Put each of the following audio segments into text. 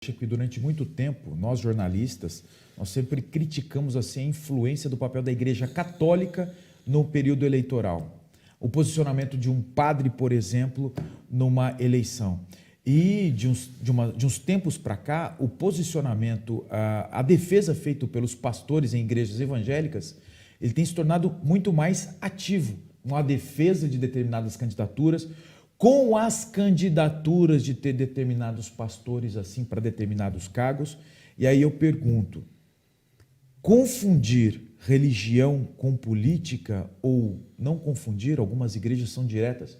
que durante muito tempo, nós jornalistas, nós sempre criticamos assim a influência do papel da Igreja Católica no período eleitoral. O posicionamento de um padre, por exemplo, numa eleição. E de uns tempos para cá, o posicionamento, a defesa feita pelos pastores em igrejas evangélicas, ele tem se tornado muito mais ativo, uma defesa de determinadas candidaturas, com as candidaturas de ter determinados pastores assim para determinados cargos. E aí eu pergunto, confundir religião com política ou não confundir, algumas igrejas são diretas,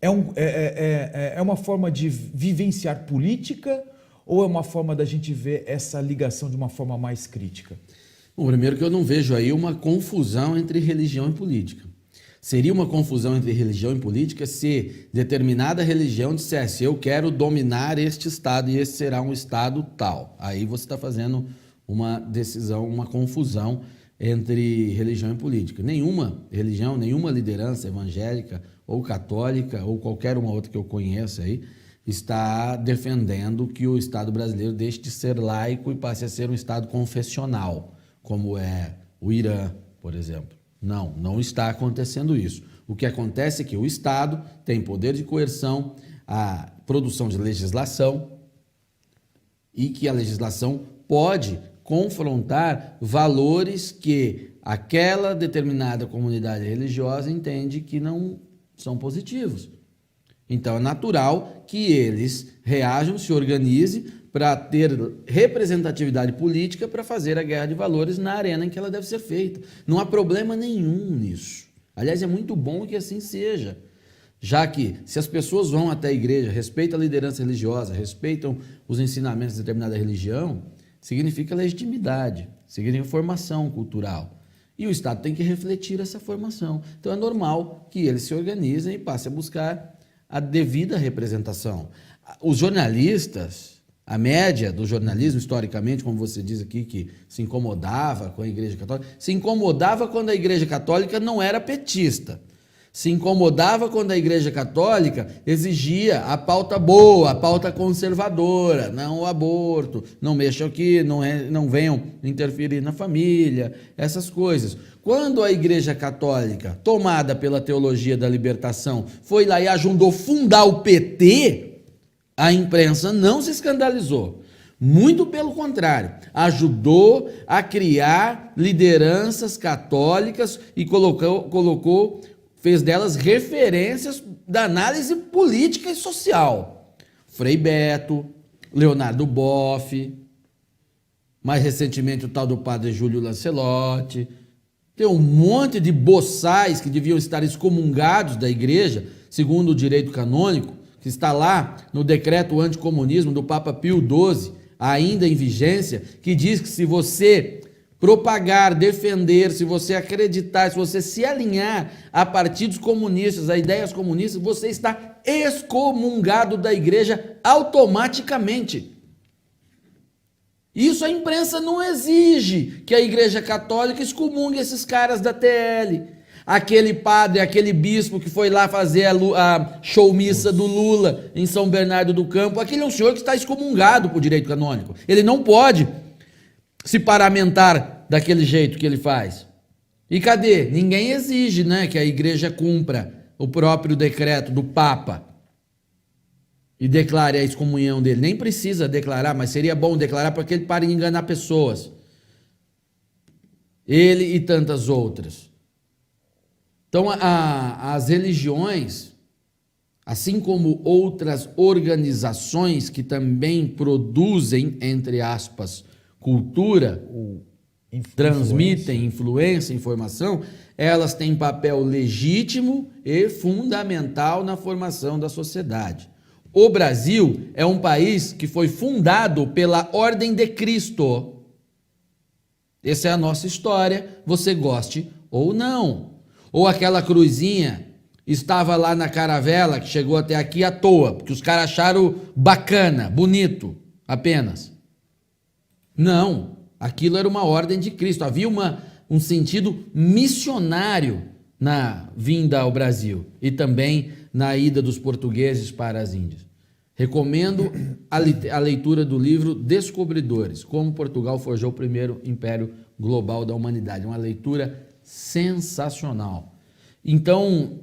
é uma forma de vivenciar política ou é uma forma da gente ver essa ligação de uma forma mais crítica? Bom, primeiro que eu não vejo aí uma confusão entre religião e política. Seria uma confusão entre religião e política se determinada religião dissesse eu quero dominar este estado e esse será um estado tal. Aí você está fazendo uma decisão, uma confusão entre religião e política. Nenhuma religião, nenhuma liderança evangélica ou católica ou qualquer uma outra que eu conheça aí está defendendo que o Estado brasileiro deixe de ser laico e passe a ser um Estado confessional, como é o Irã, por exemplo. Não está acontecendo isso. O que acontece é que o Estado tem poder de coerção, a produção de legislação e que a legislação pode confrontar valores que aquela determinada comunidade religiosa entende que não são positivos. Então é natural que eles reajam, se organizem para ter representatividade política para fazer a guerra de valores na arena em que ela deve ser feita. Não há problema nenhum nisso. Aliás, é muito bom que assim seja, já que se as pessoas vão até a igreja, respeitam a liderança religiosa, respeitam os ensinamentos de determinada religião, significa legitimidade, significa formação cultural. E o Estado tem que refletir essa formação. Então é normal que eles se organizem e passem a buscar a devida representação. Os jornalistas, a média do jornalismo, historicamente, como você diz aqui, que se incomodava com a Igreja Católica, se incomodava quando a Igreja Católica não era petista. Se incomodava quando a Igreja Católica exigia a pauta boa, a pauta conservadora, não o aborto, não mexam aqui, não venham interferir na família, essas coisas. Quando a Igreja Católica, tomada pela teologia da libertação, foi lá e ajudou a fundar o PT, a imprensa não se escandalizou. Muito pelo contrário, ajudou a criar lideranças católicas e fez delas referências da análise política e social. Frei Beto, Leonardo Boff, mais recentemente o tal do padre Júlio Lancelotti. Tem um monte de boçais que deviam estar excomungados da igreja, segundo o direito canônico, que está lá no decreto anticomunismo do Papa Pio XII, ainda em vigência, que diz que se você propagar, defender, se você acreditar, se você se alinhar a partidos comunistas, a ideias comunistas, você está excomungado da igreja automaticamente. Isso a imprensa não exige que a Igreja Católica excomungue esses caras da TL. Aquele padre, aquele bispo que foi lá fazer a showmissa do Lula em São Bernardo do Campo, aquele é um senhor que está excomungado por direito canônico. Ele não pode se paramentar daquele jeito que ele faz. E cadê? Ninguém exige, né, que a igreja cumpra o próprio decreto do Papa e declare a excomunhão dele. Nem precisa declarar, mas seria bom declarar para que ele pare de enganar pessoas. Ele e tantas outras. Então, as religiões, assim como outras organizações que também produzem, entre aspas, cultura, transmitem influência, informação, elas têm papel legítimo e fundamental na formação da sociedade. O Brasil é um país que foi fundado pela Ordem de Cristo. Essa é a nossa história, você goste ou não. Ou aquela cruzinha estava lá na caravela que chegou até aqui à toa, porque os caras acharam bacana, bonito, apenas. Não, aquilo era uma ordem de Cristo. Havia um sentido missionário na vinda ao Brasil e também na ida dos portugueses para as Índias. Recomendo a leitura do livro Descobridores, Como Portugal Forjou o Primeiro Império Global da Humanidade. Uma leitura sensacional. Então,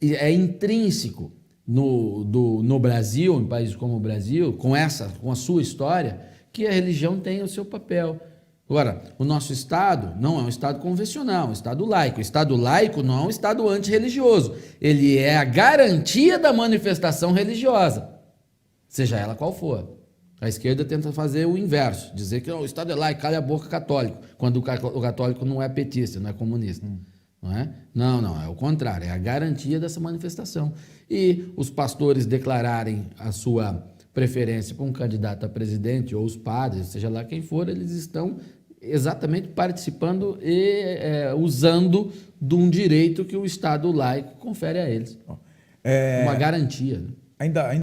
é intrínseco no Brasil, em países como o Brasil, com a sua história, que a religião tem o seu papel. Agora, o nosso Estado não é um Estado convencional, é um Estado laico. O Estado laico não é um Estado antirreligioso. Ele é a garantia da manifestação religiosa, seja ela qual for. A esquerda tenta fazer o inverso, dizer que o Estado é laico, cala a boca católico, quando o católico não é petista, não é comunista. Não é? Não, é o contrário, é a garantia dessa manifestação. E os pastores declararem a sua preferência para um candidato a presidente, ou os padres, seja lá quem for, eles estão exatamente participando e usando de um direito que o Estado laico confere a eles. Uma garantia. Ainda